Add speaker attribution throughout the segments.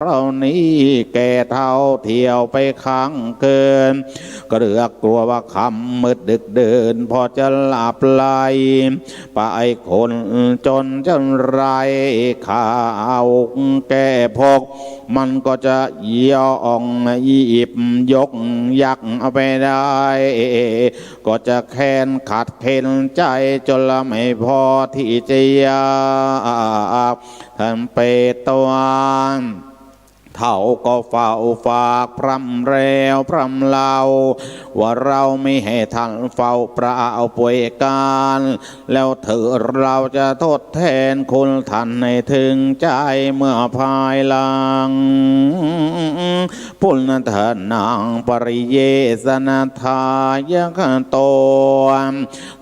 Speaker 1: เรานี้แก่เท่าเที่ยวไปค้างเกินก็เรือกกลัวว่าคำมืดดึกเดินพอจะหลับไหลไปคนจนจนไรข่าวแก่พกมันก็จะย่องยิบยกยักเอาไปได้ก็จะแค้นขัดเข็นใจจนละไม่พอที่จะยากท่านเปตวันเท่าก็เฝ้าฝากพรำแล้วพรำเล่าว่าเราไม่ให้ท่านเฝ้าเปล่าป่วยการแล้วเถอะเราจะทดแทนคุณท่านให้ถึงใจเมื่อภายหลังพุทธเถิดนางปริเยสนาทายกโต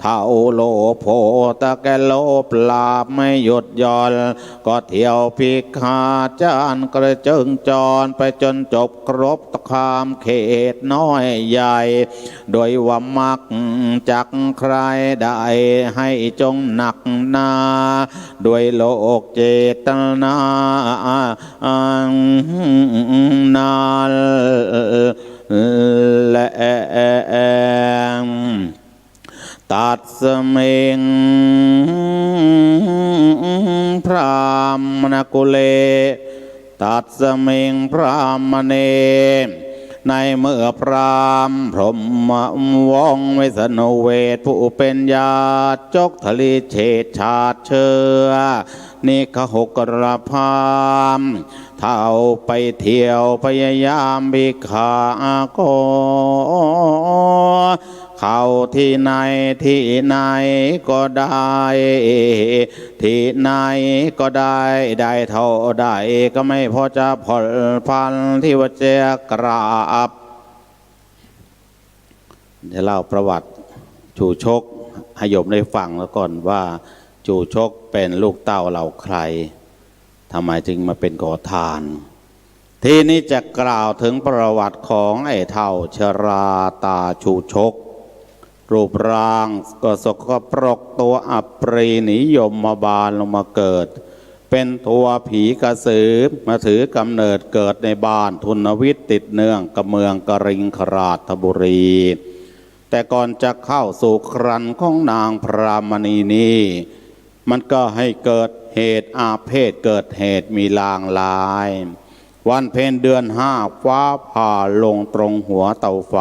Speaker 1: เท่าโลโภตะแกโลปราบไม่หยุดหย่อนก็เที่ยวพิฆาจารกระเจิงจรไปจนจบครบตะคามเขตน้อยใหญ่โดยว่ามักจักใครได้ให้จงหนักหนาด้วยโลกเจตนานาและตัดสเมงพรามณกุเลตัดสเมงพรามเนในเมื่อพรามพรหมวงไว้สนเวทผู้เป็นญาติจกทะเลเฉดชาติเชื้อนิคหกระพามเท่าไปเที่ยวพยายามบิขาโกเข้าที่ไหนก็ได้ที่ไหนก็ได้เท่าใดก็ไม่พอจะผ่อนพันที่ว่าจะกราบจะเล่าประวัติชูชกให้โยมได้ฟังแล้วก่อนว่าชูชกเป็นลูกเต้าเหล่าใครทำไมจึงมาเป็นขอทานทีนี้จะกล่าวถึงประวัติของไอ้เท่าชราตาชูชกรูปร่างก็สกปรกตัวอับปรีนิยมมาบานลงมาเกิดเป็นตัวผีกระสือมาถือกำเนิดเกิดในบ้านทุนวิทย์ติดเนื่องกับเมืองกริงคราชบุรีแต่ก่อนจะเข้าสู่ครันของนางพรามณีนี้มันก็ให้เกิดเหตุอาเพศเกิดเหตุมีลางลายวันเพ็ญเดือน5ฟ้าผ่าลงตรงหัวเตาไฟ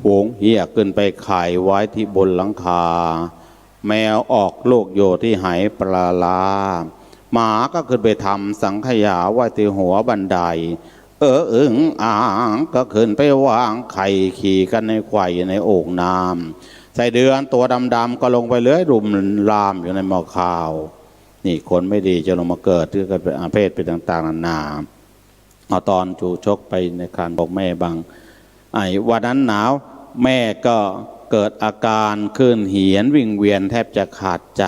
Speaker 1: หงเหี้ยขึ้นไปไข่ไว้ที่บนหลังคาแมวออกลูกโยที่ไหปลาลาหมาก็ขึ้นไปทำสังขยาไว้ที่หัวบันไดอึ่งอ่างก็ขึ้นไปวางไข่ขี่กันในไข่ในโอ่งน้ำใส่เดือนตัวดำๆก็ลงไปเลื้อยรุมลามอยู่ในหม้อข้าวนี่คนไม่ดีจะลงมาเกิดที่ก็เป็นอาเพศเป็นต่างๆนานาเอาตอนจูชกไปในการบอกแม่บางวันนั้นหนาวแม่ก็เกิดอาการขึ้นเหียนวิงเวียนแทบจะขาดใจ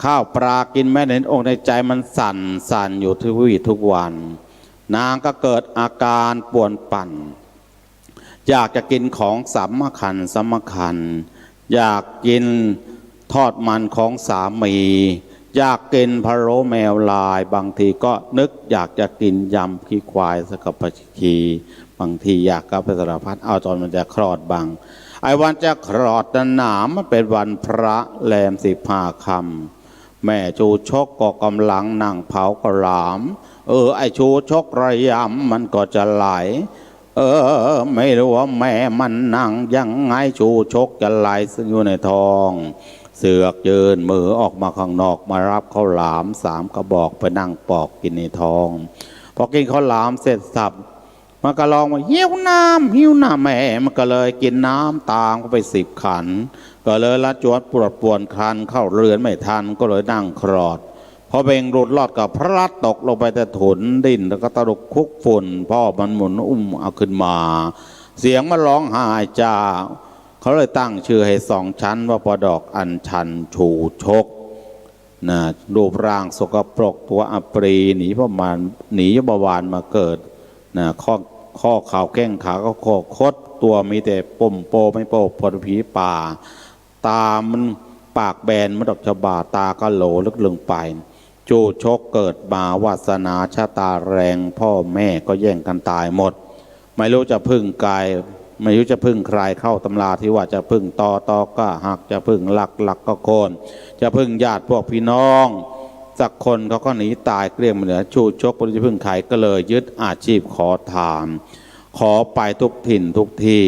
Speaker 1: ข้าวปลากินแม่ในอกในใจมันสั่นอยู่ทุกวันนางก็เกิดอาการป่วนปั่นอยากจะกินของสำคัญอยากกินทอดมันของสามีอยากกินพะโล้แมวลายบางทีก็นึกอยากจะกินยำขี้ควายสกับปะชีบางทีอยากกับสารพัดเอาจนมันจะคลอดบางไอ้วันจะคลอดหนามมันเป็นวันพระแรม15 ค่ำแม่ชูชกก็กำลังนั่งเผากระหลามไอ้ชูชกระยำมันก็จะไหลไม่รู้ว่าแม่มันนั่งยังไงชูชกจะไหลซึ่งอยู่ในท้องเสือกยืนมือออกมาข้างนอกมารับข้าวหลาม3 กระบอกไปนั่งปอกกินในท้องพอกินข้าวหลามเสร็จสับมันก็ลองว่าหิวน้ำแม่มันก็เลยกินน้ำตามก็ไป10 ขันก็เลยละจวดปวดป่วนคันเข้าเรือนไม่ทันก็เลยนั่งคลอดพอเบ่งหลุดรอดกับพลัดตกลงไปแต่ถุนดินแล้วก็ตะลุกคุกฝุ่นพ่อมันหมุนเอาขึ้นมาเสียงมันร้องไห้จ้าเขาเลยตั้งชื่อให้2 ชั้นว่าปอดอกอัญชันชูชกนะรูปร่างสกปรกตัวอัปรีหนีบวานมาเกิดนะข้อข่าวแข้งขาก็ข้อคดตัวมีแต่ปุ่มโปไม่โปพอผีป่าตามันปากแบนมันดอกฉบาตาก็โหลลึกลงไปช จูชกเกิดมาวาสนาชะตาแรงพ่อแม่ก็แย่งกันตายหมดไม่รู้จะพึ่งกายไม่รู้จะพึ่งใครเข้าตำราที่ว่าจะพึ่งตอก็หักจะพึ่งหลักก็โคนจะพึ่งญาติพวกพี่น้องสักคนเขาก็หนีตายเกลี้ยงเหลือจูชกไม่รู้จะพึ่งใครก็เลยยึดอาชีพขอทานขอไปทุกถิ่นทุกที่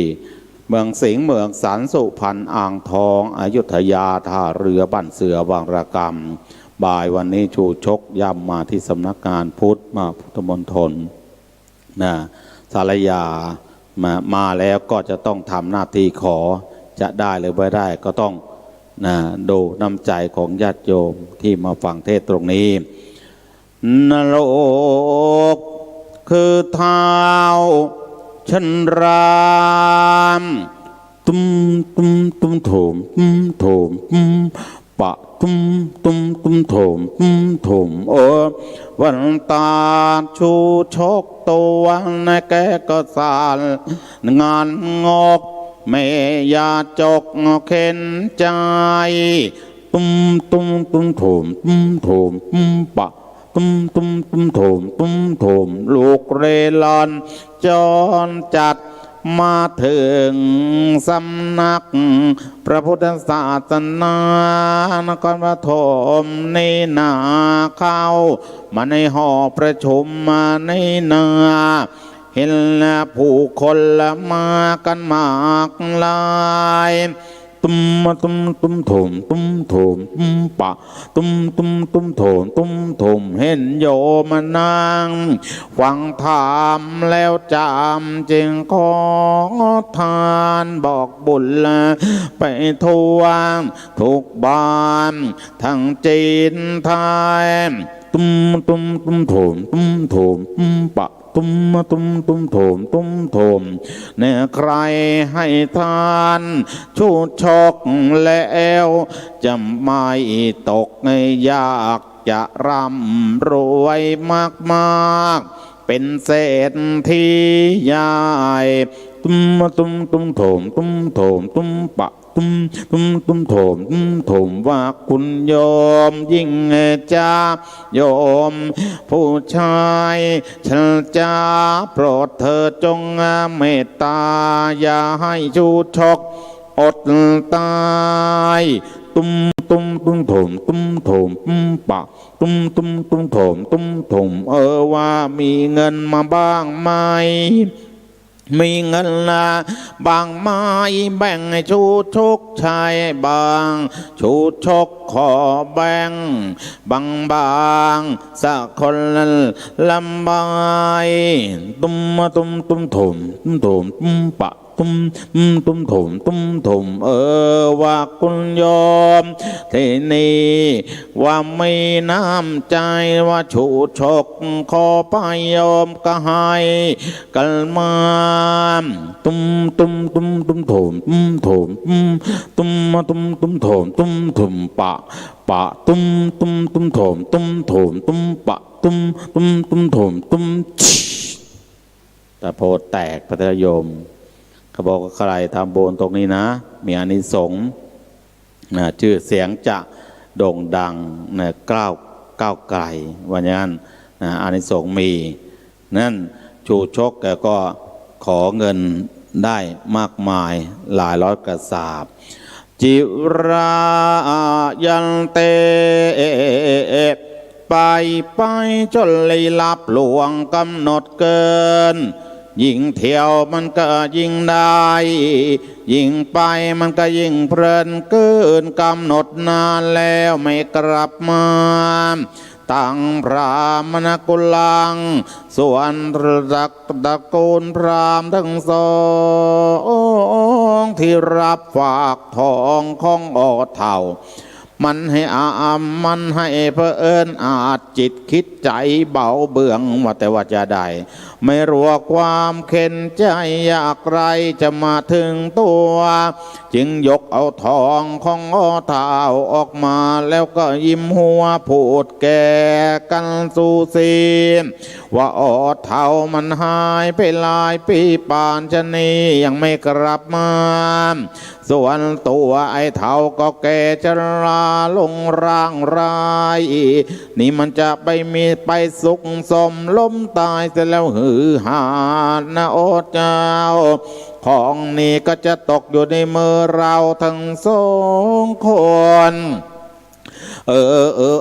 Speaker 1: เมืองสิงห์เมืองสันสุพรรณอ่างทองอยุธยาท่าเรือบ้านเสือบางระกำบ่ายวันนี้ชูชกย่ำมาที่สำนักงานพุทธมณฑลนะสารยามาแล้วก็จะต้องทำหน้าที่ขอจะได้หรือไม่ได้ก็ต้องนะดูน้ำใจของญาติโยมที่มาฟังเทศตรงนี้นรกคือเท้าชันรามตุ้มตุ้มตุ้มโถมโถมปะตุ้มตุ้มตุ้มโถมโถมวันตาชูชกตัวในแกก็สาลงานงอกไม่ยาจกเข็นใจตุ้มตุ้มตุ้มโถมโถมปะตุ้มตุ้มตุ้มโถมโถมลูกเรลอนจรจัดมาถึงสำนักพระพุทธศาสนานครปฐมในนาเข้ามาในหอประชุมมาในนาเห็นผู้คนละมากันมากลายตุ้มตุ้มตุ้มโถมตุ้มโถมปะตุ้มตุ้มตุ้มโถมตุ้มโถมเห็นโยมนางฟังธรรมแล้วจำจึงขอทานบอกบุญไปทั่วทุกบ้านทั้งจีนไทยตุ้มตุ้มตุ้มโถมตุ้มโถมปะตุ้มตุ้มตุ้มโถมตุ้มโถมเนี่ยใครให้ทานชูชกแล้วจะไม่ตกยากจะร่ำรวยมากเป็นเศรษฐีใหญ่ตุ้มตุ้มตุ้มโถมตุ้มโถมตุ้มปะตุ้มตุ้มตุ้มโถมโถมว่าคุณโยมยิ่งจ้าโยมผู้ชายฉันจะโปรดเธอจงเมตตาอย่าให้ชูชกอดตายตุ้มตุ้มตุ้มโถมตุ้มโถมปะตุ้มตุ้มตุ้มโถมตุ้มโถมว่ามีเงินมาบ้างไหมมีเงินละบางไม้แบ่งให้ชูชกชายบางชูชกขอแบ่งบางสักคนลำบายตุ้มตุ้มตุ้มโถมโถมปะตุ้มตุ้มโถมตุ้มโถมว่าคุณโยมที่นี่ว่ามีน้ำใจว่าชูชกขอไปโยมก็ให้กันมาตุ้มตุ้มตุ้มตุ้มโถมโถมตุ้มตุ้มตุ้มโถมตุ้มโถมปะตุ้มตุ้มตุ้มโถมตุ้มโถมตุ้มปะตุ้มตุ้มตุ้มโถมตุ้มแต่โพแตกพระโยมเขาบอกว่าใครทำบุญตรงนี้นะมีอานิสงส์ชื่อเสียงจะโด่งดังก้าวไกลวันนั้นอานิสงส์มีนั่นชูชกแกก็ขอเงินได้มากมายหลายร้อยกระสาบจิรายันเตไปจนเลยลับหลวงกำหนดเกินยิ่งเที่ยวมันก็ยิ่งได้ยิ่งไปมันก็ยิ่งเพลินเกินกำหนดนานแล้วไม่กลับมาตั้งพรามณกุลังส่วนรักตระกูลพรามทั้งสองที่รับฝากทองของเท่ามันให้มันให้เพื่อเอิญอาจจิตคิดใจเบาเบื่องว่าแต่ว่าจะได้ไม่รู้ความเข็นใจอยากไรจะมาถึงตัวจึงยกเอาทองของเท้าออกมาแล้วก็ยิ้มหัวพูดแก่กันสู่ซีว่าเท้ามันหายไปหลายปีป่านชะนี้ยังไม่กลับมาส่วนตัวไอ้เท้าก็แก่ชรา ลงร่างรายนี่มันจะไปสุขสมล้มตายเสร็จแล้วหือหานะโอเจ้าของนี่ก็จะตกอยู่ในมือเราทั้งสองคน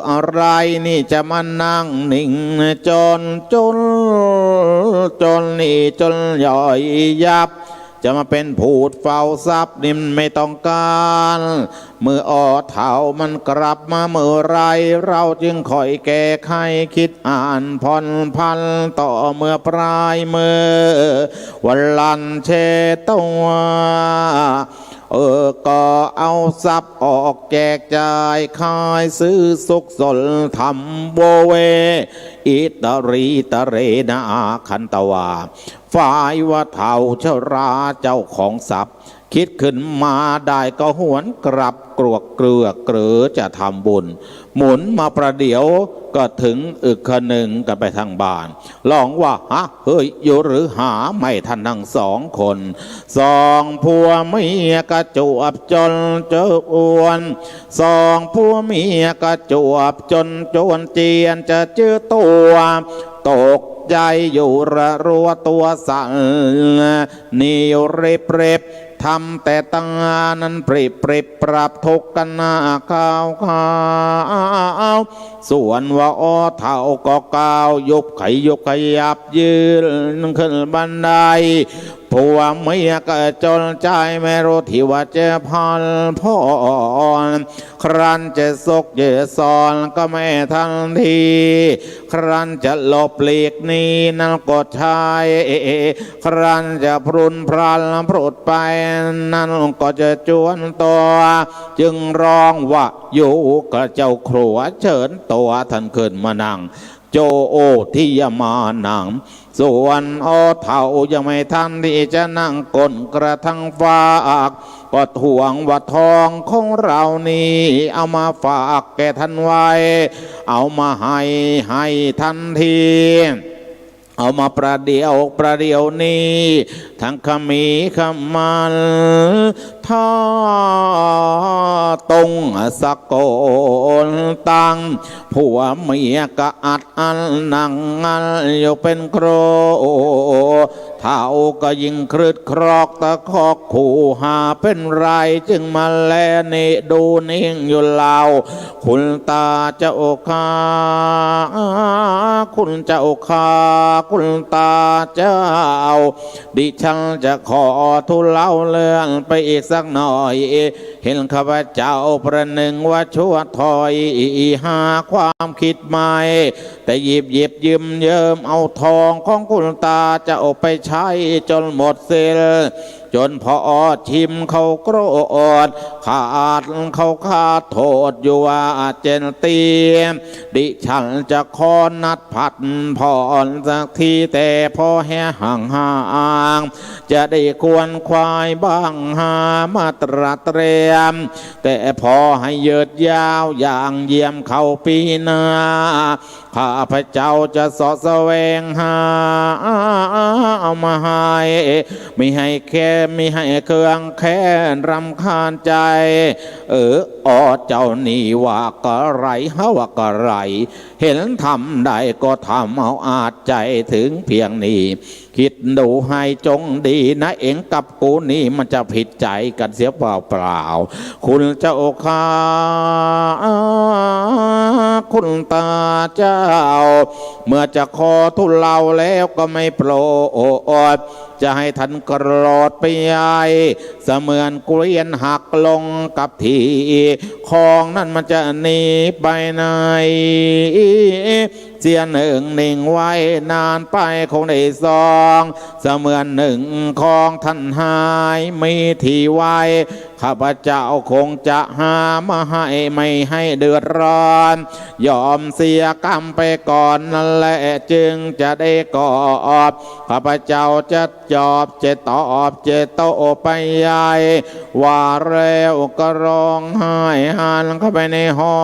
Speaker 1: อะไรนี่จะมานั่งนิ่งจนนี่จนย่อยยับจะมาเป็นผูดเฝ้าทรัพย์นี่ไม่ต้องการเมื่อเท่ามันกลับมาเมื่อไรเราจึงคอยแก้ไขคิดอ่านผ่อนพันต่อเมื่อปลายมือวันลันเชตัวก็เอาทรัพย์ออกแจกจ่ายขายซื้อสุกสนทำโบเวอิตรีตะเรนาคันตวาฝ่ายว่าเท่าเชราเจ้าของทรัพย์คิดขึ้นมาได้ก็หวนกลับกรวกเกลือเกลือจะทำบุญหมุนมาประเดี๋ยวก็ถึงอึกขนึงกันไปทางบ้านลองว่าเฮ้ยอยู่หรือหาไม่ทันทั้งสองคนสองผัวเมียกระจวบจนเจออ้วนสองผัวเมียกระจวบจนจวนเจียนจะเจอตัวตกใจอยู่ระรัวตัวสั่นนิวเร็บทำแต่ตั้งนั้นปริบปรับทุกกันหน้าข้าวส่วนว่าเท่าก็ก้าวยุบขยับยืนขึ้นบันไดผัวเมียก็จนใจไม่รู้ที่ว่าจะพันพ่อครั้นจะซกเยซอนก็ไม่ทันทีครั้นจะหลบหลีกนี้นั่นก็ใช่ครั้นจะพรุนพรันพรุดไปนั่นก็จะจวนตัวจึงร้องว่าอยู่กับเจ้าครัวเชิญตัวท่านขึ้นมานั่งโจโอที่ยมานังส่วนเท่ายังไม่ทันที่จะนั่งก้นกระทั่งฝากก็ทวงว่าทองของเรานี่เอามาฝากแก่ท่านไว้เอามาให้ทันทีเอามาประเดี๋ยวนี้ทั้งขมีขมันท่าตรงสะโกนตังผัวเมียก็อัดอันนั่งงันอยู่เป็นโครเท่าก็ยิ่งครึดครอกตะคอกขู่หาเป็นไรจึงมาแลนี่ดูนิ่งอยู่เล่าคุณตาเจ้าข้าคุณเจ้าข้าคุณตาเจ้าดิฉันจะขอทุเลาเรื่องไปอีกสักหน่อยเห็นข้าพเจ้าประหนึ่งว่าชั่วถอยหาความคิดใหม่แต่หยิบยืมเยิมเอาทองของคุณตาจะเอาไปใช้จนหมดเสียจนพอชิมเขาโกรธขาดโทษอยู่ว่าเจนตีดิฉันจะขอนัดผัดผ่อนสักทีแต่พอแห่ห่างจะได้ควรควายบ้างหามาตรเตรียมแต่พอให้เยิดยาวอย่างเยี่ยมเข้าปีหน้าข้าพเจ้าจะสอดแสวงหาเอามาให้ไม่ให้เครื่องแค้นรำคาญใจเจ้านี่ว่ากะไรว่ากะไรเห็นทำได้ก็ทำเอาอาจใจถึงเพียงนี้คิดดูให้จงดีนะเองกับกูนี่มันจะผิดใจกันเสียเปล่าคุณเจ้าข้าคุณตาเจ้าเมื่อจะขอทุเลาแล้วก็ไม่โปรดจะให้ท่านกรอดไปใหญ่เสมือนเกวียนหักลงกับที่ของนั่นมันจะหนีไปไหนเสียหนึ่งนิ่งไว้นานไปคงได้สองเสมือนหนึ่งของท่านหายมีที่ไว้ข้าพเจ้าคงจะหามาให้ไม่ให้เดือดร้อนยอมเสียกรรมไปก่อนนั่นแหละจึงจะได้กอบข้าพเจ้าจะจอบจะตอบจะโตไปใหญ่ว่าแล้วก็ร้องไห้หันเข้าไปในห้อ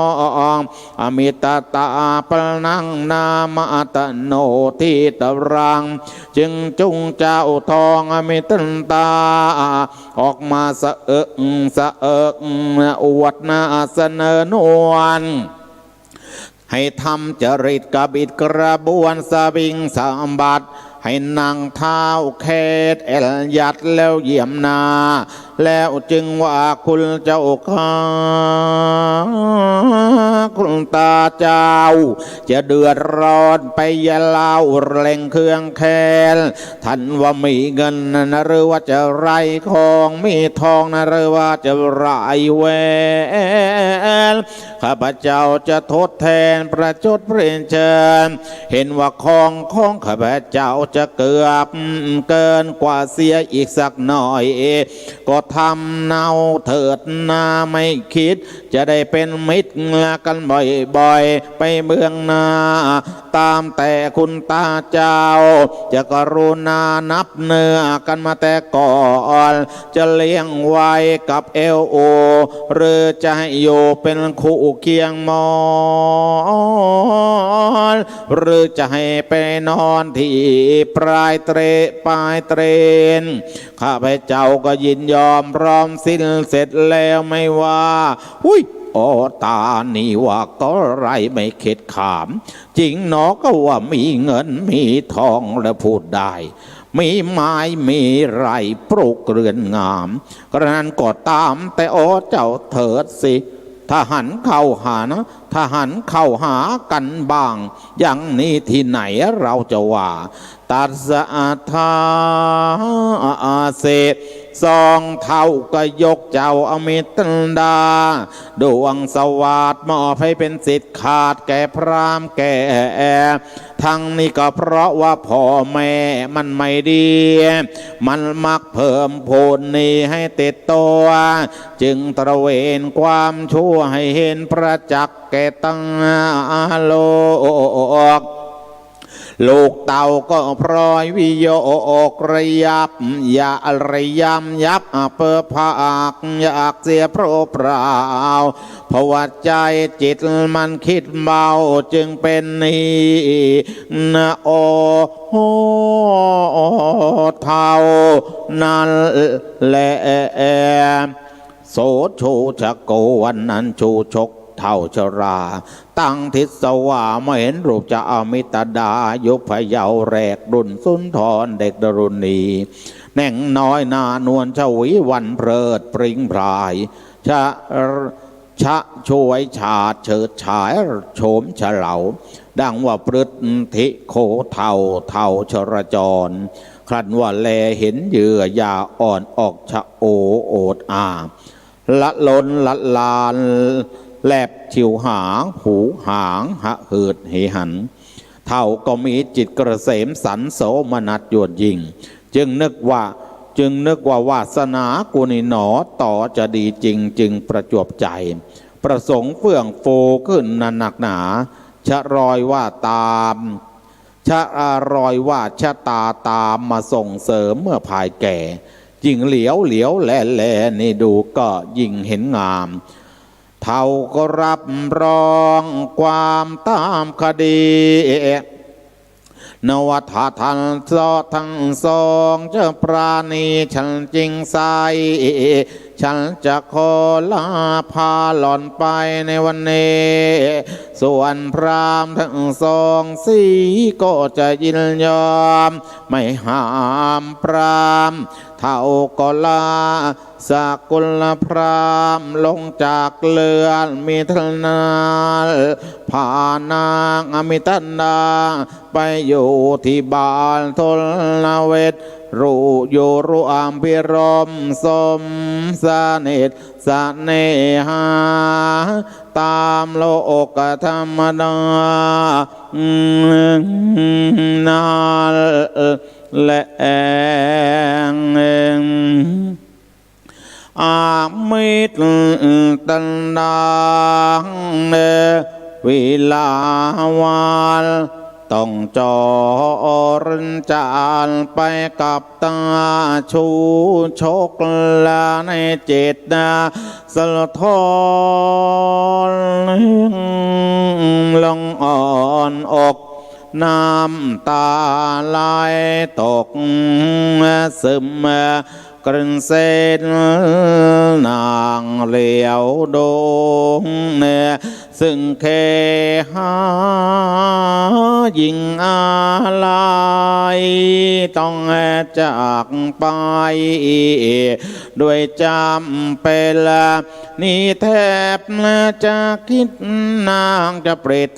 Speaker 1: งอมิตาตาปนั่ง นามาตโนทิตรังจึงจุงเจ้าทองอมิตันตาออกมาสะเอิกอวดนาเสนอนวลให้ทำจริตกบิดกระบวนสวิงสามบัดให้นางเท้าแคดเอลยัดแล้วเยี่ยมนาแล้วจึงว่าคุณเจ้าข้าคุณตาเจ้าจะเดือดร้อนไปยาลาวเร่งเครื่องแค้นท่านว่ามีเงินนะหรือว่าจะไรของมีทองนะหรือว่าจะไรแหวนข้าพเจ้าจะทดแทนประชดเปลี่ยนเชิญเห็นว่าของข้าพเจ้าจะเกือบเกินกว่าเสียอีกสักหน่อยก็ทำเนาเถิดนาไม่คิดจะได้เป็นมิตรกันบ่อยๆไปเมืองนาตามแต่คุณตาเจ้าจะกรุณานับเนื้อกันมาแต่ก่อนจะเลี้ยงไว้กับเอลโอหรือจะให้อยู่เป็นคู่เคียงมอนหรือจะให้ไปนอนที่ปลายเตรนข้าพเจ้าก็ยินยอมพร้อมสิ้นเสร็จแล้วไม่ว่าหุ้ยโอตานี่ว่าก็ไรไม่เข็ดขามจริงหนอก็ว่ามีเงินมีทองและพูดได้มีไม้มีไรปลูกเรือนงามกระนั้นก็ตามแต่โอเจ้าเถิดสิถ้าหันเข้าหานะถ้าหันเข้าหากันบ้างอย่างนี้ที่ไหนเราจะว่าตัดสะทาเศษสองเท่าก็ยกเจ้าอมิตดาดวงสวัสดิ์มอบให้เป็นสิทธิ์ขาดแก่พรามแก่ทั้งนี้ก็เพราะว่าพ่อแม่มันไม่ดีมันมักเพิ่มพูนนี้ให้ติดตัวจึงตระเวนความชั่วให้เห็นประจักษ์แก่ตั้งโลกลูกเต่าก็พลอยวิโยกระยับอย่าระยำยับเปิดผากอยากเสียโปรเปล่าเพราะว่าใจจิตมันคิดเบาจึงเป็นนี้นะโอเท่านั้นแหละโสโชชะโกวันนั้นชูชกเท่าชราตั้งทิศสว่าไม่เห็นรูปจะอมิตดายุคพะเยาแรกรุ่นสุนทรเด็กดรุณีแน่งน้อยนานวลชวีวันเพลิดปริงพรายชะช่วยชาติเฉิดฉายโฉมเฉลาดังว่าปรึธิโคเท่าชรจรครั้นว่าแลเห็นเหยื่อยาอ่อนออกชะโอดอาละล้นละลานแลบชิวหางหูหางหะเหิดเหหันเท่าก็มีจิตกระเสมสันโสมนัสยวดยิ่งจึงนึกว่าวาสนากุนิหนอต่อจะดีจริงจึงประจวบใจประสงค์เฟื่องโฟขึ้นหนักหนาชะรอยว่าตามชะรอยว่าชะตาตามมาส่งเสริมเมื่อภายแก่ยิ่งเหลียวแลนี่ดูก็ยิ่งเห็นงามเท่าก็รับรองความตามคดีนวัฏทันซอทั้งสองเจ้าปราณีฉันจริงใสฉันจะขอลาพาหล่อนไปในวันนี้ส่วนพรามทั้งสองสีก็จะยินยอมไม่ห้ามพรามเท่าก็ลาสกุลพรามลงจากเรือนมีทนาพานางอมิตันดาไปอยู่ที่บ้านทลเวทรู้อยู่รู้อามพิรมสมสนิทสเนหาตามโลกธรรมดานาและอามิตตันดาวิลาวาล ต้องจรจานไปกับตาชูชกลาในเจตนาสะท้อนลงอ่อนอกน้ำตาไหลตกซึมกระเซ็นนางเหลียวดงเนื้อซึ่งเคหายิ่งอะไรต้องจากไปด้วยจำเป็นนี่แทบจะคิดนางจะเปรต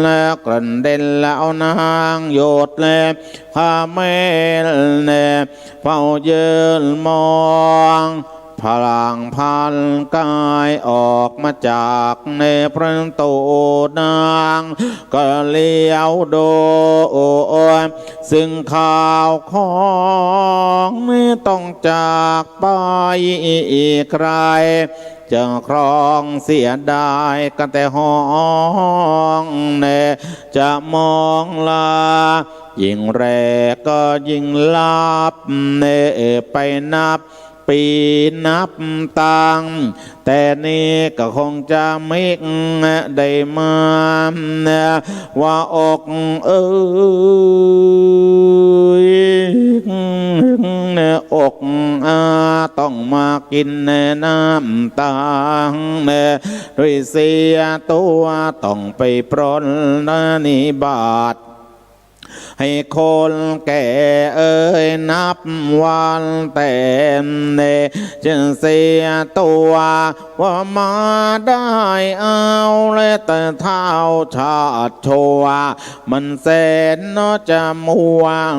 Speaker 1: แล้วกระเด็นแล้วนางโยดแล้วข้าแม่เฝ้ายืนมองพลางพันกายออกมาจากในประตูนางก็เลี้ยวดูซึ่งข่าวของไม่ต้องจากไปอีกใครจะครองเสียดายกันแต่ห้องจะมองลายิ่งแรกก็ยิ่งลับไปนับปีนับตังแต่นี่ก็คงจะไม่ได้มาว่าอกอกต้องมากินน้ำตาด้วยเสียตัวต้องไปปรนนิบาตให้คนแก่นับวันแต่จะเสียตัวว่ามาได้เอาเลยแต่เท้าชาติโชวมันแสนจะม่วง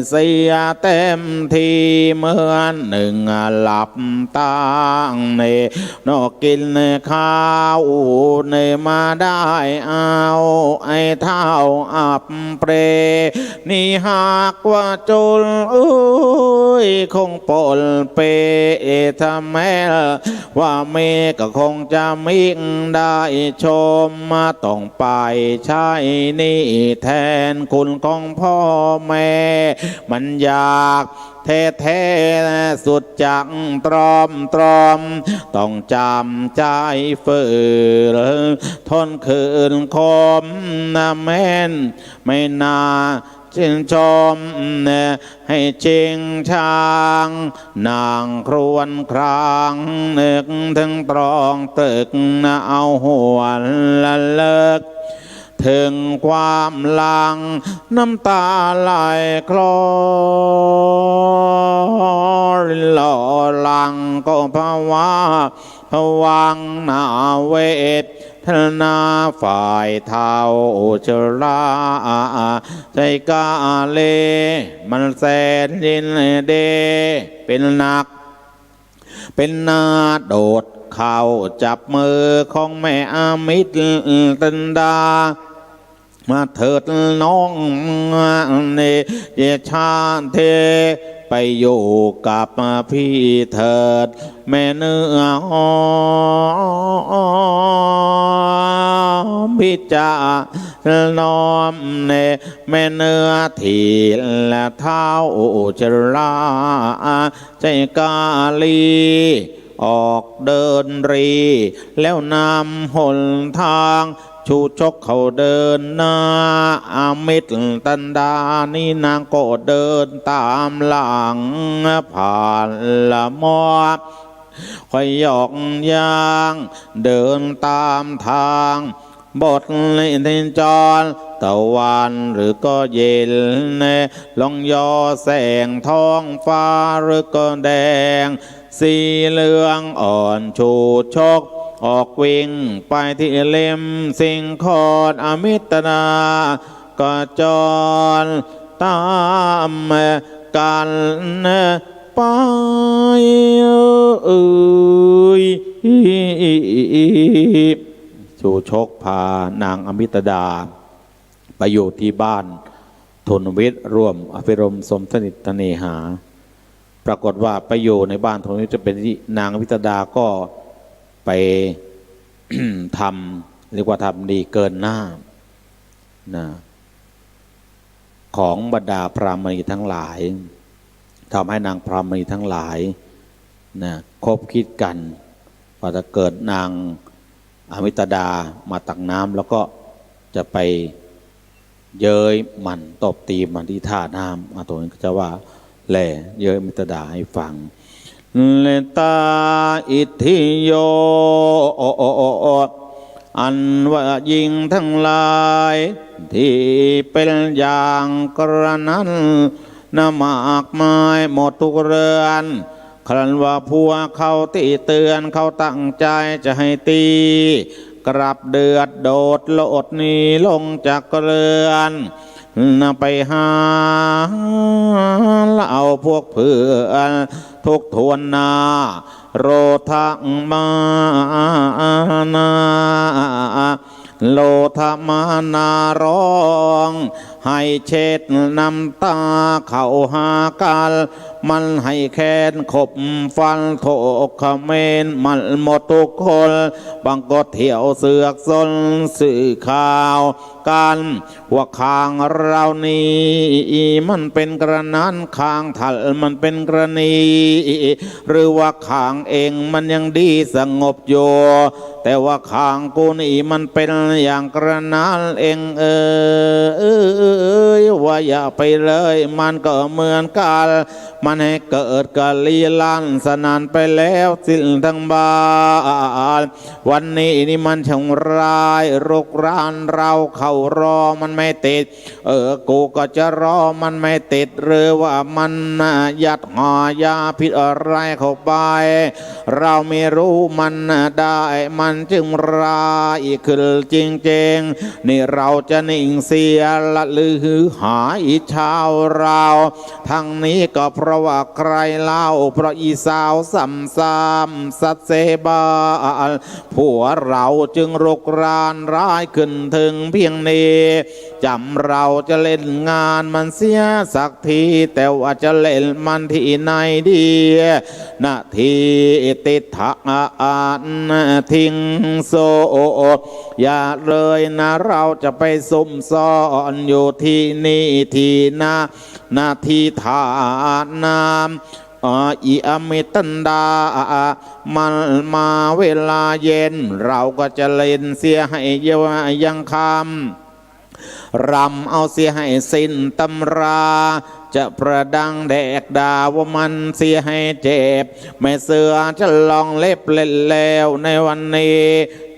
Speaker 1: เสียเต็มทีเหมือนหนึ่งหลับตานอกกินข้าวมาได้เอาไอ้เท้าอับเปรนี่หากว่าจนคงปนเปทำแม้ว่าเมก็คงจะมิ่งได้ชมมาต้องไปใช้นี่แทนคุณของพ่อแม่มันอยากแท้สุดจังตรอมต้องจำใจฝืนทนคืนคมแม่นไม่นาชื่นชมให้จริงช่างนางครวนครางนึกถึงตรองตึกเอาหัวละเลิกถึงความหลังน้ำตาไหลคลอหล่อหลังก็ภาวะผวังหน้าเวทนาฝ่ายเท้าชราใจกาเลมันแสนยินเดเป็นหนักเป็นนาโดดเข้าจับมือของแม่อามิตรตันดามาเถิดน้องเยชาเทไปอยู่กับพี่เถิดแม่เนื้อพิจารน้อมแม่เนื้อที่และเท้าจราใจกาลีออกเดินรีแล้วนำหนทางชูชกเขาเดินหน้าอามิตรตันดานี่นางก็เดินตามหลังผ่านละมอดคอยหยอกยางเดินตามทางบทในจรตะวันหรือก็เย็นลองยอแสงท้องฟ้าหรือก็แดงสีเหลืองอ่อนชูชกออกวิ่งไปที่เล่มสิ่งคอดอมิตนาก็จรตามกันไปชูชกพานางอมิตดาไปอยู่ที่บ้านทนวิทย์ร่วมอภิรมสมสนิทเนหาปรากฏว่าไปอยู่ในบ้านทนวิทย์จะเป็นที่นางอมิตดาก็ไป ทำเรียกว่าทำดีเกินหน้านะ ของบรรดาพรหมณีทั้งหลายทำให้นางพรหมณีทั้งหลายนะคบคิดกันพอจะเกิดนางอมิตดามาตักน้ำแล้วก็จะไปเย้ยมันตบตีมันที่ท่าน้ำตรงนี้ก็จะว่าแหล่เย้ยอมิตดาให้ฟังเลตาอิทธิโยอันว่ายิงทั้งหลายที่เป็นอย่างกระนั้นนามากมายหมดทุกเรือนครั้นว่าพวกเขาตีเตือนเขาตั้งใจจะให้ตีกลับเดือดโดดโลดหนีลงจากเรือนไปหาเล่าพวกเพื่อนทุกทวนนาโรทังมานาโลธมานาร้องให้เช็ดน้ำตาเข้าหากันมันให้แค้นขบฟันโถกเขมรมันหมดทุกคนบางก็เที่ยวเสือกซนสื่อข่าวกันว่าข้างเรานี่มันเป็นกระนั้นข้างทัลมันเป็นกรณีหรือว่าข้างเองมันยังดีสงบอยู่แต่ว่าข้างกูนี่มันเป็นอย่างกระนั้นเองว่าอย่าไปเลยมันก็เหมือนกันมันให้เกิดกะลีลันสนานไปแล้วสิ้นทั้งบ้านวันนี้นี่มันช่างร้ายรุกรานเราเข้ารอมันไม่ติดกูก็จะรอมันไม่ติดหรือว่ามันยัดห่อยาพิษอะไรเข้าไปเราไม่รู้มันได้มันจึงร้ายขึ้นจริงๆนี่เราจะนิ่งเสียละหรือหายชาวเราทั้งนี้ก็เพราะว่าใครเล่าเพราะอีสาวซ้ำสัตเสบาลผัวเราจึงรุกรานร้ายขึ้นถึงเพียงนี้จำเราจะเล่นงานมันเสียสักทีแต่ว่าจะเล่นมันที่ไหนดีนาทีติดทักทิ้งโซอย่าเลยนะเราจะไปซุ่มซ่อนอยู่ที่นี่ที่นาทีฐานน้ำอีอเมตันดามันมาเวลาเย็นเราก็จะเล่นเสียให้ยังคำรำเอาเสียให้สิ้นตำราจะประดังแดกดาว่ามันเสียให้เจ็บไม่เสือจะลองเล็บเล่นแล้วในวันนี้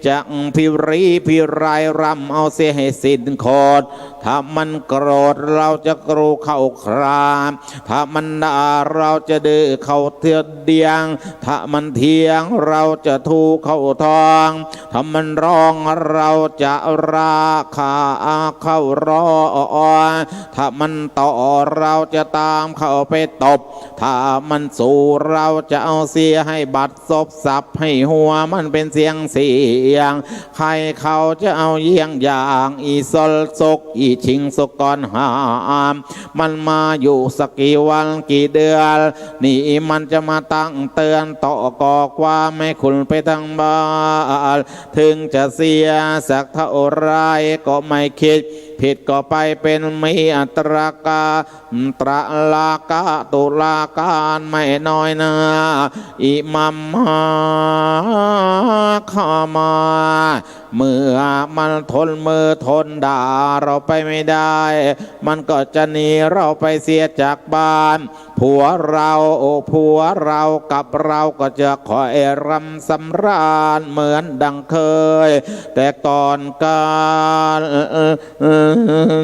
Speaker 1: จักพิรีพิไรรำเอาเสียให้สิ้นโคตรถ้ามันโกรธเราจะกรูเข้าครามถ้ามันด่าเราจะดื้อเข้าเทียดเดียงถ้ามันเทียงเราจะทูเข้าทองถ้ามันร้องเราจะราคาเข้ารอถ้ามันต่อเราจะตามเข้าไปตบถ้ามันสู้เราจะเอาเสียให้บัดซบสับให้หัวมันเป็นเสียงใครเขาจะเอาเยี่ยงอย่างอีซอลซกอีชิงสกอนหามมันมาอยู่สักกี่วันกี่เดือนนี่มันจะมาตั้งเตือนต่อก่อความไม่คุณไปทั้งบ้านถึงจะเสียสักเท่าไรก็ไม่คิดผิดก็ไปเป็นมีอัตรากาตระลากาตุลาการไม่น้อยนะอิมัมมาขามาเมื่อมันทนมือทนด่าเราไปไม่ได้มันก็จะหนีเราไปเสียจากบ้านผัวเรากับเราก็จะคอยรำสำราญเหมือนดังเคยแต่ก่อนการ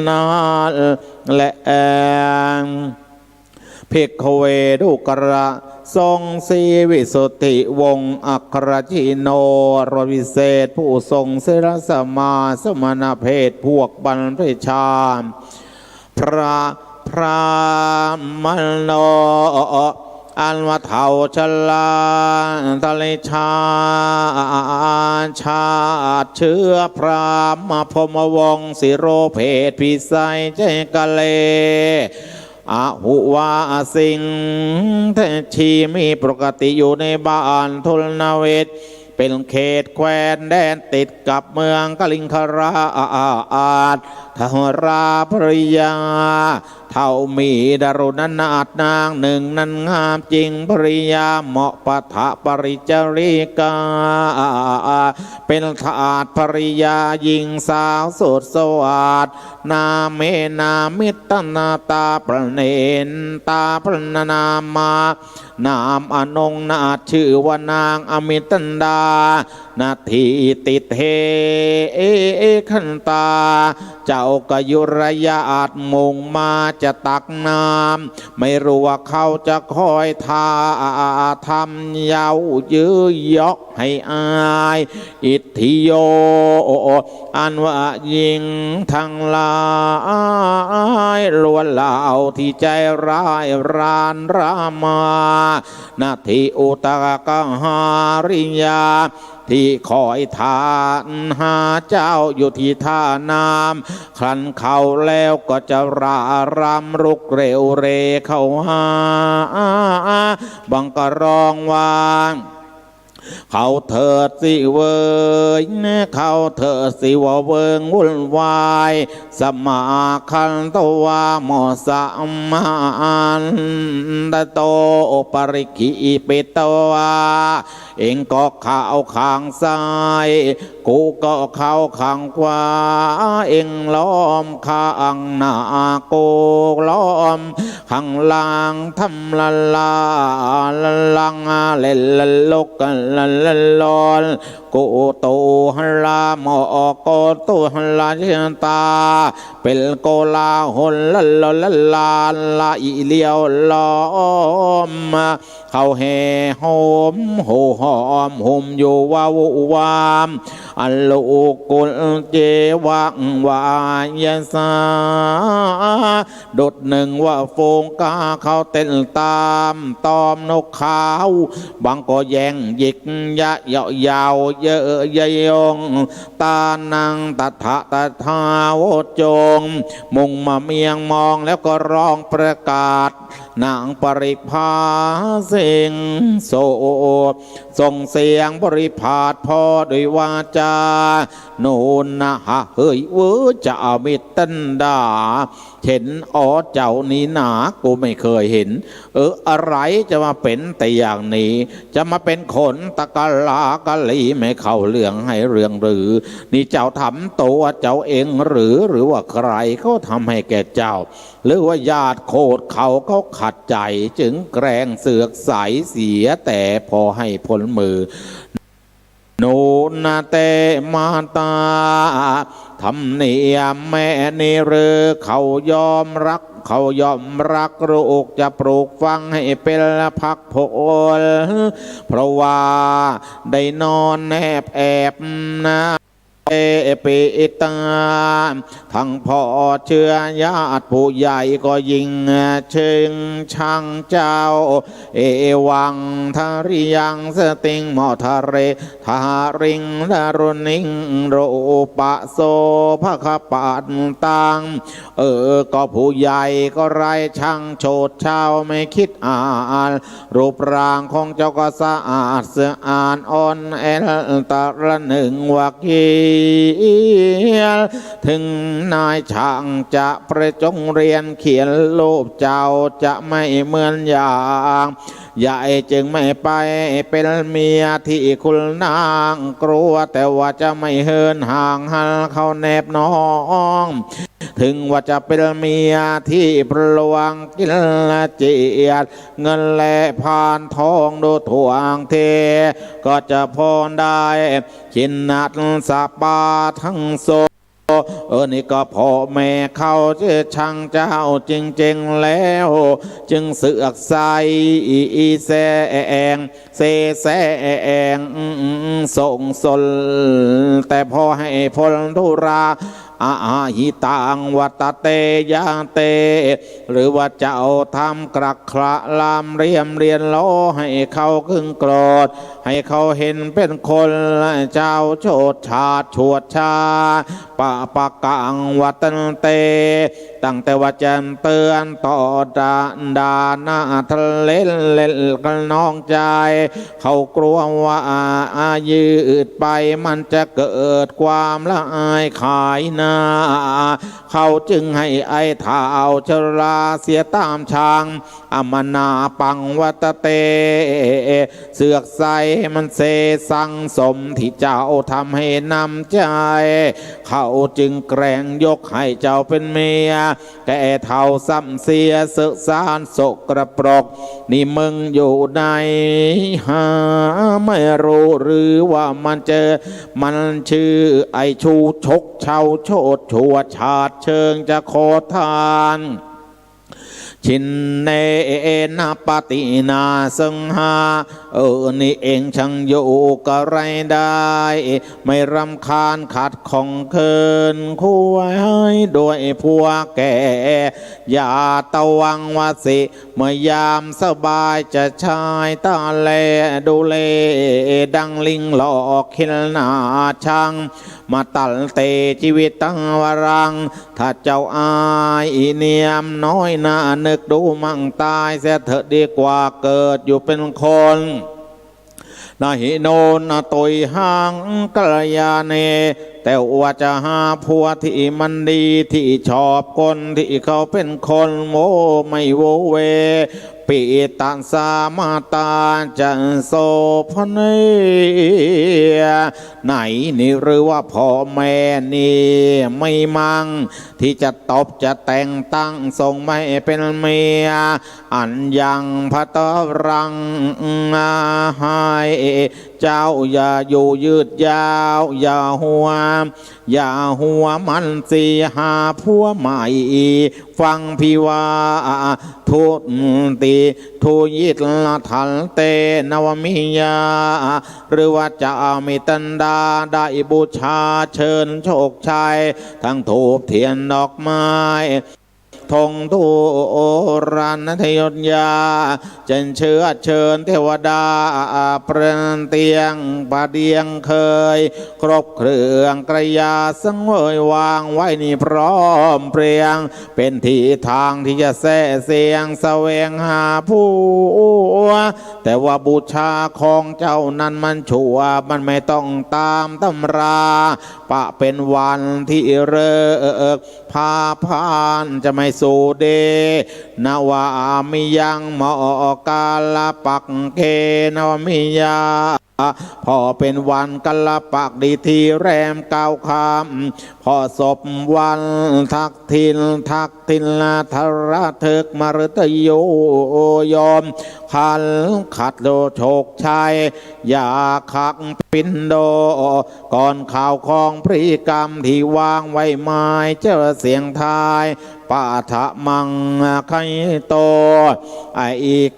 Speaker 1: นานและเพกเวดุกระทรงสีวิสุทธิวงศ์อัครชิโนรวิเศษผู้ทรงศิรสมาสมณเพศพวกบรรพชาพระมโนอันว่าเท่าชลาทะเลชาเชื้อพรามมาพมวงศ์สิโรเพศพิสัยใจกะเลอาหุวาสิงแท้ชีมีปกติอยู่ในบ้านทุลนาเวท เป็นเขตแคว้นแดนติดกับเมืองกลิงคราชทหราภริยาเท่ามีดารุณนาถนางหนึ่งนั้นงามจริงภริยาเหมาะปะทะปริจริกาเป็นทาสภริยาหญิงสาวสุดสวัสดนาเมนามิตนาตาประเนนตาพระนามานามอนงนาถชื่อว่านางอมิตันดานาทีติดเฮขันตาเจ้ากยุรยาอาจมุ่งมาจะตักน้ำไม่รู้ว่าเขาจะคอยทาทำเย้ายื้อยอกให้อายอิทธิโยอันว่ายิงทั้งหลายล้วนเหล่าที่ใจร้ายรานรามานาทีอุตกหาริยาที่คอยทานหาเจ้าอยู่ที่ท่าน้ำครั้นเขาแล้วก็จะรารำรุกเร็วเรเข้าหาบังก็ร้องว่าเขาเถิดสิเวยเขาเถิดสิว่าเวิงวุ่นวายสมาคันตวาหมอสมานตะโตปริกิปิตวาเองก็เข้าข้างซ้ายกูก็เข้าข้างขวาเองล้อมข้างหน้ากูล้อมข้างล่างทำละลาละลังเล่นละลกกันละลอนกูโตฮลาหมอโกโตฮลาเชนตาเป็นโกลาหนละละละลาละอีเลียวล้อมเขาแห่หอมโหหอมหุ่มอยู่วาววามอัลลูกุลเจวังวายสาดดหนึ่งว่าโฟงกาเขาเต้นตามตอมนกขาวบางก็แย่งหยิกยะเยาะยาวเยอะยยงตานังตัทะตะทาวจงมุงมาเมียงมองแล้วก็ร้องประกาศนางปริภาเสียงโสส่งเสียงบริพาทพอด้วยวาจาโน่นนะฮะเฮ้ยเวอจะมิตันดาเห็นอ๋อเจ้านี้หนากูไม่เคยเห็นอะไรจะมาเป็นแต่อย่างนี้จะมาเป็นคนตะกะลากะลีไม่เข้าเรื่องให้เรื่องหรือนี่เจ้าทำตัวเจ้าเองหรือว่าใครเขาทำให้แก่เจ้าหรือว่าญาติโคตรเขาขัดใจจึงแกล้งเสือกใสเสียแต่พอให้พ้นมือโนนาเตมาตาทำเนียมแม่นิเรือเขายอมรักลูกจะปลูกฟังให้เป็นพักผลเพราะว่าได้นอนแอบนะปิตาทั้งพ่อเชื่อญาติผู้ใหญ่ก็ยิงเชิงช่างเจ้าเอวังทาริยังสติงมอทะเรทาริงดารุณิงโรปะโสภคปัตตังก็ผู้ใหญ่ก็ไรช่างโฉดเช้าไม่คิดอ่านรูปร่างของเจ้าก็สะอาดสะอาดอ่อนแอตะละหนึ่งวักกีถึงนายช่างจะประจงเรียนเขียนรูปเจ้าจะไม่เหมือนอย่างใหญ่จึงไม่ไปเป็นเมียที่คุณนางกลัวแต่ว่าจะไม่เฮินห่างหันเขาแนบน้องถึงว่าจะเป็นเมียที่พลวงกินเจียดเงินและพานทองดูถ่วงเทก็จะพรได้ชินนัดสปาทั้งโซนี่ก็พ่อแม่เขาจะช่างเจ้าจริงๆแล้วจึงเสือกใส่แสงส่งสนแต่พอให้พลธุราอาหิตังวัตเตยาเตหรือว่าเจ้าทำกรักคระลามเรียนโลให้เขาขึ้นโกรธให้เขาเห็นเป็นคนเจ้าโฉดฉาดชวดชา ปะปะกังวัตันเตตั้งแต่ว่าจะเตือนต่อดานาทะเลเล่นกันน้องใจเขากลัวว่ายืดไปมันจะเกิดความละอายขายหน้าเขาจึงให้ไอ้เท้าชราเสียตามช้างอมนาปังวัตเตเสือกใสมันเสสังสมที่เจ้าทำให้นำใจเขาจึงแกล้งยกให้เจ้าเป็นเมียแก่เท่าซ้ำเสียเสสารสกระปรกนี่มึงอยู่ในหาไม่รู้หรือว่ามันมันชื่อไอชูชกเชาโชดชัวชาติเชิงจะโคทานชินเนนาปฏินาสังหานี่เองช่างอยู่กับไรได้ไม่รำคาญขัดของเคินคุยด้วยพวกแก่อย่าตะวังวาสิเมื่อยามสบายจะชายตาแลดูเลดังลิงหลอกขิลนาช่างมาตัลเตชีวิตตั้งวรังถ้าเจ้าอายเนียมน้อยหน้านึกดูมั่งตายเสียเถอะดีกว่าเกิดอยู่เป็นคนนาหิโนนาตุยหังกัลยาเนแต่ว่าจะหาผัวที่มันดีที่ชอบคนที่เขาเป็นคนโมไม่โวเวปิตัสสามาตาจันโสพเนไหนนี่หรือว่าพ่อแม่นี่ไม่มั่งที่จะตบจะแต่งตั้งส่งไม่เป็นเมียอันยังพัตรังหายเจ้าอย่าอยู่ยืดยาวอย่าหัวมันสิหาผัวใหม่ฟังพี่ว่าทุติทุยิตละทันเตนวมิยาหรือว่าจะมีตันดาได้บูชาเชิญโชคชัยทั้งถูปเทียนดอกไม้ทงทูรันทยศยาจันเชื้อเชิญเทวดาเปรนเตียงบาเดียงเคยครบเครื่องกระยาสังเวยวางไว้นี่พร้อมเพรียงเป็นที่ทางที่จะแส่เสียงแสวงหาผู้แต่ว่าบูชาของเจ้านั้นมันชั่วมันไม่ต้องตามตำราปะเป็นวันที่เริกพาพานจะไม่สู่เดนวามิยังหมอกาลปักเคนวมิยาพอเป็นวันกัลปักดีทีแรมเก้าคำพอศพวันทักทินลาธระเถิกมฤตโยยอมขัดโดโชคชัยอย่าขักปินโดก่อนข่าวของพริกรรมที่วางไว้ไม้เจอเสียงทายปาทะมังไคโตไอ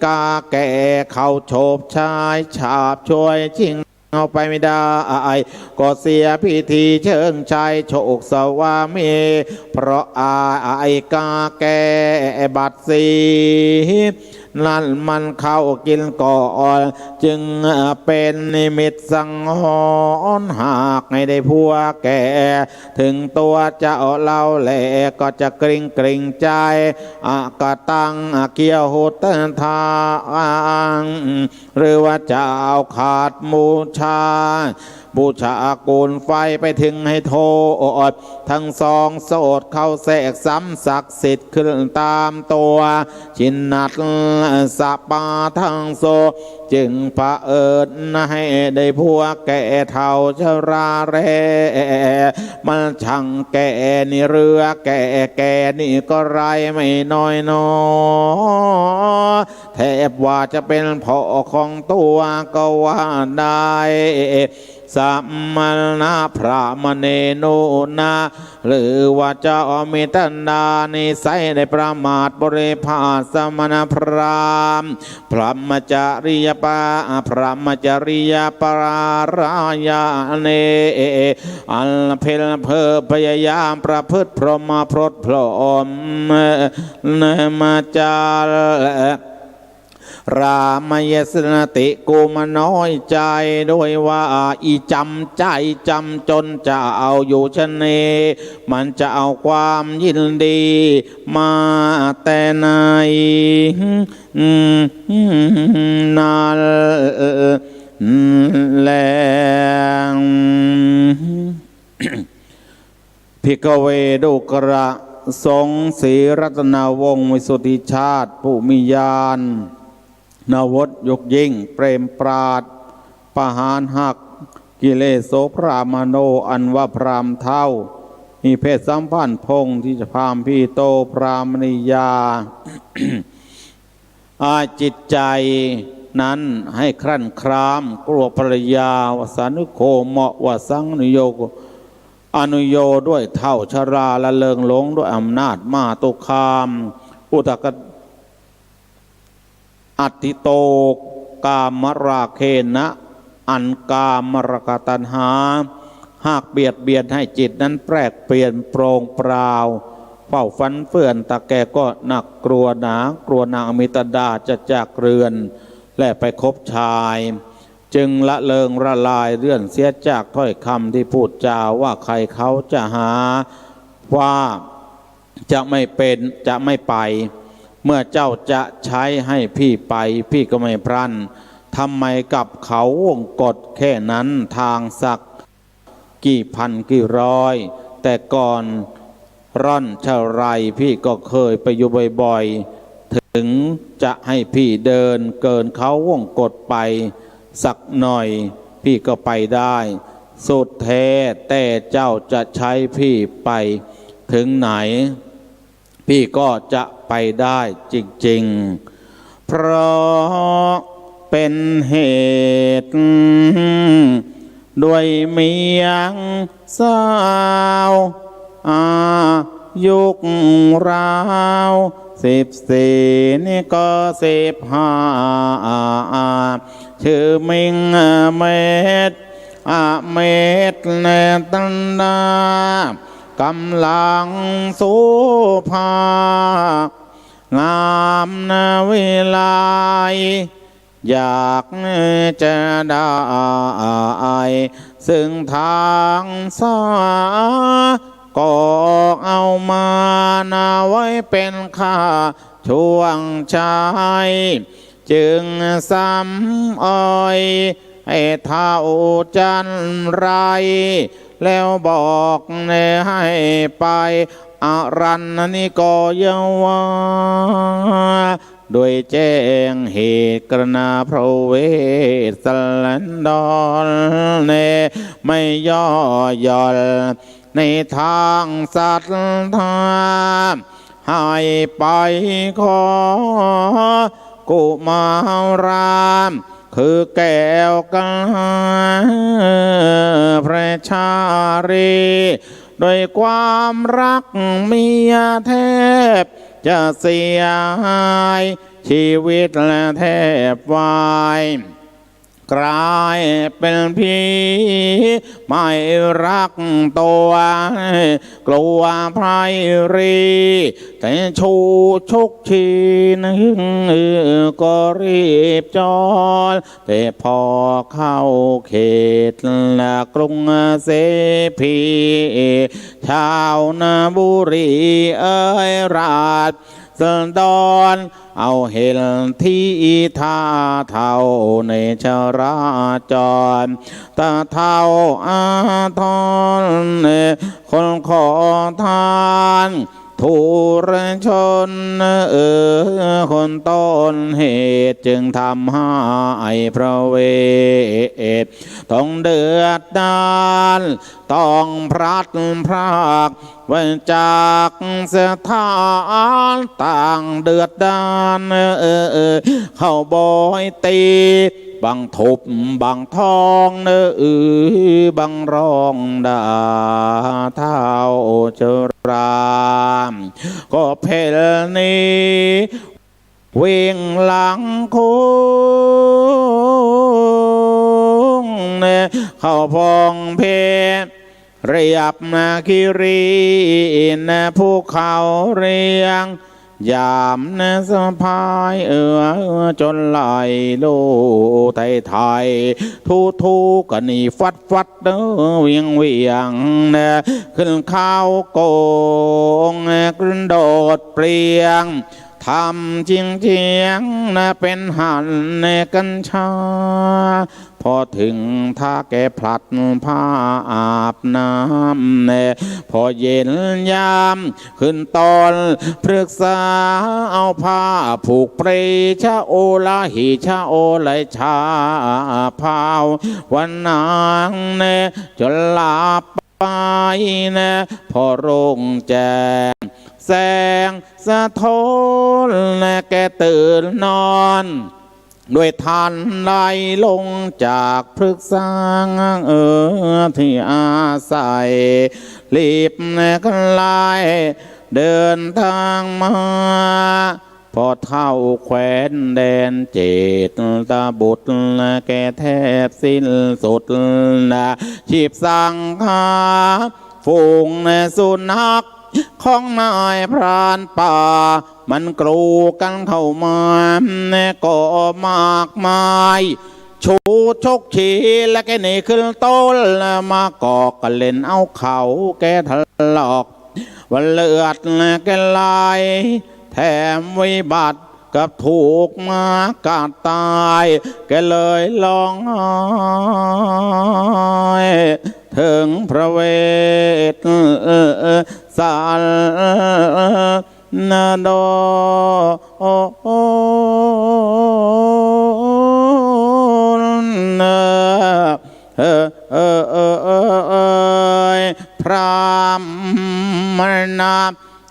Speaker 1: กาแก่เขาโฉบชายฉาบช่วยชิงเอาไปไม่ได้ก็เสียพิธีเชิงชัยโชคสวามีเพราะไอกาแก่บัดสีนั่นมันเข้ากินก่อนจึงเป็นนิมิตสังหรณ์หากให้ได้ผัวแก่ถึงตัวเจ้าเล่าแหล่ก็จะกริ่งใจกะตังเกี่ยวหุตทางหรือว่าเจ้าขาดบูชากูลไฟไปถึงให้โทษทั้งสองโสดเข้าแทรกซ้ำศักดิ์สิทธิ์ขึ้นตามตัวชินนัดสปาทั้งโซจึงพระเอิญให้ได้ผัวแก่เท่าชราเรมันช่างแก่นี่เรือแก่นี่ก็ไรไม่น้อยนอแทบว่าจะเป็นพ่อของตัวก็ว่าได้สัมมานาพระมเนโนนาหรือว่าเจ้ามีตันดานิสัยได้ประมาทบริภาสมณพราหมณ์พระมจริยปราราญาเนอันเพลเพอพยายามประพฤติพรหมพรตพรหมมาจา รามเยสนติกูมาน้อยใจด้วยว่าอีจำใจจำจนจะเอาอยู่ชะเนมันจะเอาความยินดีมาแต่ไหนนั่นแหละภิกขเวดุกระสงฆ์ศรีรัตนวงศ์วิสุทธิชาติผู้มีญาณนวดยกยิ่งเปรมปราดประหารหักกิเลสโสพรามโนอันว่าพรามเท่ามีเพศสัมพันธ์พงที่จะพามพี่โตพรามณียา จิตใจนั้นให้ครั่นครามกลัวภรรยาวสานุโคเหมาะวสังนุโยอนุโยด้วยเท่าชราละเลิงหลงด้วยอำนาจมาตุคามอุตกอัตติโตกามราเคนะอันกามรกตัณหาหากเบียดเบียนให้จิตนั้นแปรเปลี่ยนโปร่งเปล่าเฝ้าฟันเฟื่อนตาแกก็หนักกลัวหนากลัวนางอมิตดาจะจากเรือนและไปคบชายจึงละเลิงละลายเลื่อนเสียจากถ้อยคำที่พูดจาว่าใครเขาจะหาว่าจะไม่เป็นจะไม่ไปเมื่อเจ้าจะใช้ให้พี่ไปพี่ก็ไม่พลันทำไมกับเขาวงกฎแค่นั้นทางสักกี่พันกี่ร้อยแต่ก่อนร่อนเท่าไรพี่ก็เคยไปอยู่บ่อยๆถึงจะให้พี่เดินเกินเขาวงกฎไปสักหน่อยพี่ก็ไปได้สุดแท้แต่เจ้าจะใช้พี่ไปถึงไหนพี่ก็จะไปได้จริงๆเพราะเป็นเหตุด้วยเมียงสาวยุคราว14นี่ก็15ชื่อมิงเมตแนตันดากำลังสู้ภางามนาเวลาอยากจะได้ซึ่งทางสาก็เอามานาไว้เป็นค่าช่วงชายจึงซ้ำอ้อยให้เท่าจันไรแล้วบอกให้ไปอารันนี่ก็ยังว่าโดยแจ้งเหตุกรณาพระเวสสันดรไม่ย่อหย่อนในทางสัตว์ธรรมให้ไปขอกุมารามคือแก้วกันพระชารีโดยความรักเมียแทบจะเสียหายชีวิตและแทบวายกลายเป็นผีไม่รักตัวกลัวไพรรีแต่ชูชกชีนึงก็รีบจอดแต่พอเข้าเขตละกรุงเสพีชาวนาบุรีเอ้ยราชดอนเอาเห็นที่ท่าเท่าในชราจรตาเท่าอาทรคนขอทานทุรชนคนต้นเหตุจึงทำให้พระเวทต้องเดือดดาลต้องพลัดพรากวันจากสถานต่างเดือดดาลเข้าบอยตีบังทุบบังทองบังร้องด่าเท้าเจรามก็เพลนี้วิ่งหลังโค้งเข้าพองเพเรียบนาคิรีนภูเขาเรียง ยามนสะพายจนไหลโลไทยไทยทูกันนี่ฟัดเวียงเนขึ้นข้าวโกงกระโดดเปรียงทำจริงเจียงเป็นหันในกัญชาพอถึงท่าแกผลัดผ้าอาบน้ำพอเย็นยามขึ้นตอนปรึกษาเอาผ้าผูกเปรชะโอละหิชะโอไหลชาพาววันนางจนหลับไปพอรุ่งแจ้งแสงสะท้อนแกตื่นนอนด้วยทันไล่ลงจากพฤกษาที่อาศัยรีบกันไล่เดินทางมาพอเท่าแคว้นแดนเจตตาบุตรแกแทบสิ้นสุดชีพสังหาฝูงสุนัขของนายพรานป่ามันกรูกันเข้ามาก็มากมายชูชกฉีและแกหนีขึ้นต้นมาก่อกันเล่นเอาเขาแกทะลอกวันเลือดแกไหลแถมวิบัติกับถูกมากัดตายแกเลยร้องไห้ถึงพระเวทสารนาดพรามนา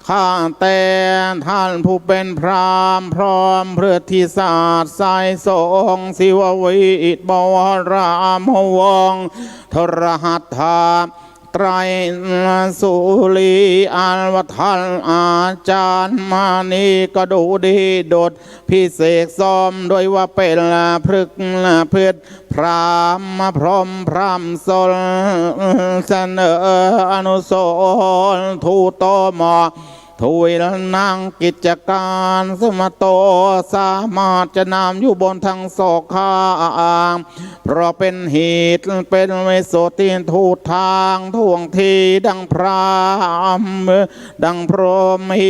Speaker 1: ข้าแต่ท่านผู้เป็นพรามพร้อมเพื่อที่ศาสตร์สายทรงศิววิทบวรามวงทรหัตถาไตรสุรีอัลวัฒนอาจารย์มานีก็ดูดีโดดพิเศษซ้อมโดยว่าเป็นพฤกษ์พืชพรามมาพร้อมพรำสนเสนออนุสรณ์ทูโตหมอทวีนั่งกิจการสมโตสามารถจะนำอยู่บนทางศอกข้างเพราะเป็นเหตุเป็นเวโสตินทูทางท่วงทีดังพรามดังพรหมเห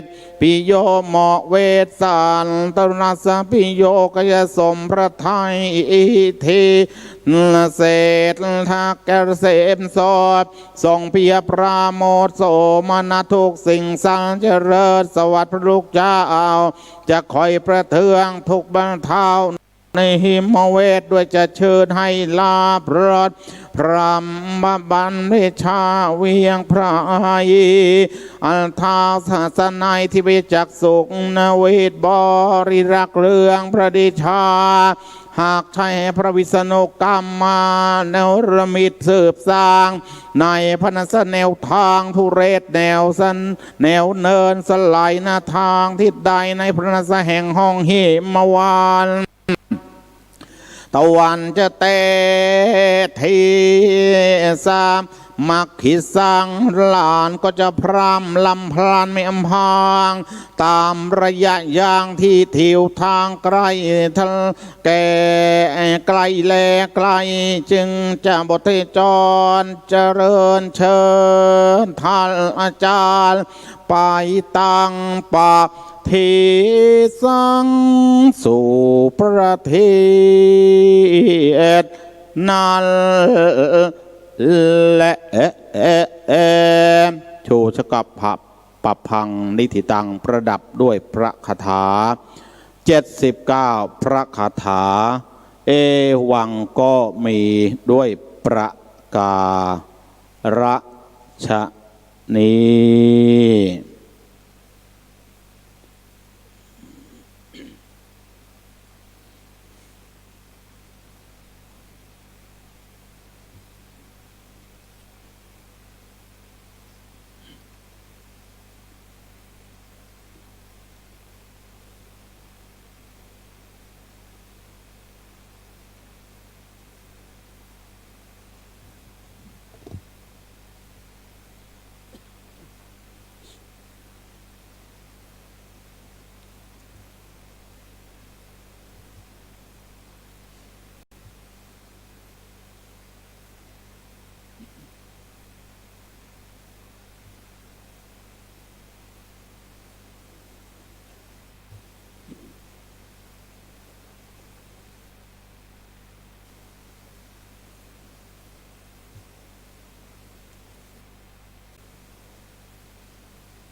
Speaker 1: ตุปิโยเหมาะเวสสารตรัสปิโยกยสมพระไทยทีเศษทักแกเสมสอบทรงเพียปราโมทโสมนัสทุกสิ่งสรรเจริญสวัสดิ์พระลูกเจ้าจะคอยประเทืองทุกบรรเทาในหิมเวทด้วยจะเชิญให้ลาบรสพรหมบัณฑิชาเวียงพระยีอัลทาศาสนายที่ไปจักสุขนเวทบริรักเรืองพระดิชาหากใช้พระวิษณุกรรมมาแนวระมิดสืบสร้างในพนัสแนวทางทุเรศแนวสันแนวเนินสลายหน้าทางทิศใดในพระนัสแห่งห้องหิมวานตะวันจะเตะทีสามมักขิสังหลานก็จะพร่ำลำพลานไม่อำพางตามระยะยางที่ทิวทางไกลทะแก่ไกลแลไกลจึงจะบทจรเจริญเชิญท่านอาจารย์ไปตั้งปากทีสังสู่ประเทศนั่นและชูชกับผับปับพังนิธิตังประดับด้วยพระคาถา79พระคาถาเอวังก็มีด้วยประการฉะนี้